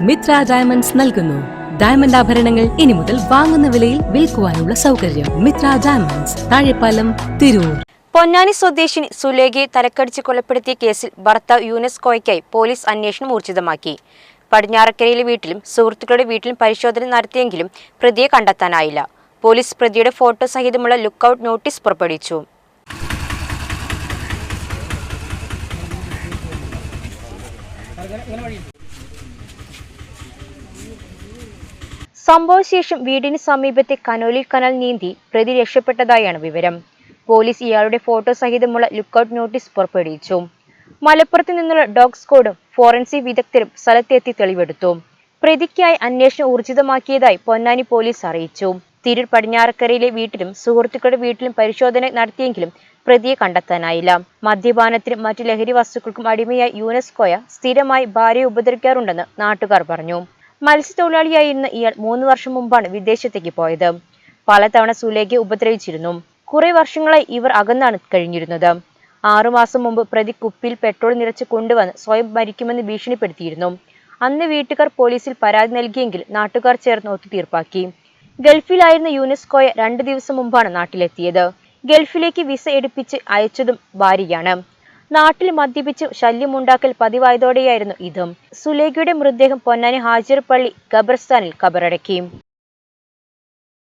Mitra diamonds നൽകുന്നു diamond ആഭരണങ്ങൾ ഇനി മുതൽ വാങ്ങുന്ന വിലയിൽ വിൽക്കുവാനുള്ള സൗകര്യം. മിത്ര ഡയമണ്ട്സ്, താഴെപ്പാലം, തിരൂർ. പൊന്നാനി സ്വദേശിനി സുലേഖയെ തലക്കടിച്ച് കൊലപ്പെടുത്തിയ കേസിൽ ഭർത്താവ് യൂനസ് കോയയ്ക്കായി പോലീസ് അന്വേഷണം ഊർജിതമാക്കി. പടിഞ്ഞാറക്കരയിലെ വീട്ടിലും സുഹൃത്തുക്കളുടെ വീട്ടിലും പരിശോധന നടത്തിയെങ്കിലും പ്രതിയെ കണ്ടെത്താനായില്ല. പോലീസ് പ്രതിയുടെ ഫോട്ടോ സഹിതമുള്ള ലുക്കൌട്ട് നോട്ടീസ് പുറപ്പെടുവിച്ചു. സംഭവശേഷം വീടിന് സമീപത്തെ കനോലി കനാൽ നീന്തി പ്രതി രക്ഷപ്പെട്ടതായാണ് വിവരം. പോലീസ് ഇയാളുടെ ഫോട്ടോ സഹിതമുള്ള ലുക്കൌട്ട് നോട്ടീസ് പുറപ്പെടുവിച്ചു. മലപ്പുറത്ത് നിന്നുള്ള ഡോഗ് സ്ക്വാഡും ഫോറൻസിക് വിദഗ്ധരും സ്ഥലത്തെത്തി തെളിവെടുത്തു. പ്രതിക്കായി അന്വേഷണം ഊർജിതമാക്കിയതായി പൊന്നാനി പോലീസ് അറിയിച്ചു. തിരൂർ പടിഞ്ഞാറക്കരയിലെ വീട്ടിലും സുഹൃത്തുക്കളുടെ വീട്ടിലും പരിശോധന നടത്തിയെങ്കിലും പ്രതിയെ കണ്ടെത്താനായില്ല. മദ്യപാനത്തിനും മറ്റു ലഹരി വസ്തുക്കൾക്കും അടിമയായ യൂനസ് കോയ സ്ഥിരമായി ഭാര്യയെ ഉപദ്രവിക്കാറുണ്ടെന്ന് നാട്ടുകാർ പറഞ്ഞു. മത്സ്യത്തൊഴിലാളിയായിരുന്ന ഇയാൾ 3 വർഷം മുമ്പാണ് വിദേശത്തേക്ക് പോയത്. പലതവണ സുലേഖയെ ഉപദ്രവിച്ചിരുന്നു. കുറെ വർഷങ്ങളായി ഇവർ അകന്നാണ് കഴിഞ്ഞിരുന്നത്. 6 മാസം മുമ്പ് പ്രതി കുപ്പിയിൽ പെട്രോൾ നിറച്ച് കൊണ്ടുവന്ന് സ്വയം മരിക്കുമെന്ന് ഭീഷണിപ്പെടുത്തിയിരുന്നു. അന്ന് വീട്ടുകാർ പോലീസിൽ പരാതി നൽകിയെങ്കിൽ നാട്ടുകാർ ചേർന്ന് ഒത്തുതീർപ്പാക്കി. ഗൾഫിലായിരുന്ന യൂനസ് കോയ 2 ദിവസം മുമ്പാണ് നാട്ടിലെത്തിയത്. ഗൾഫിലേക്ക് വിസ എടുപ്പിച്ച് അയച്ചതും ഭാര്യയാണ്. നാട്ടിൽ മദ്യപിച്ച് ശല്യമുണ്ടാക്കൽ പതിവായതോടെയായിരുന്നു ഇതും. സുലേഖയുടെ മൃതദേഹം പൊന്നാനി ഹാജിർ പള്ളി ഖബർസ്ഥാനിൽ ഖബറടക്കി.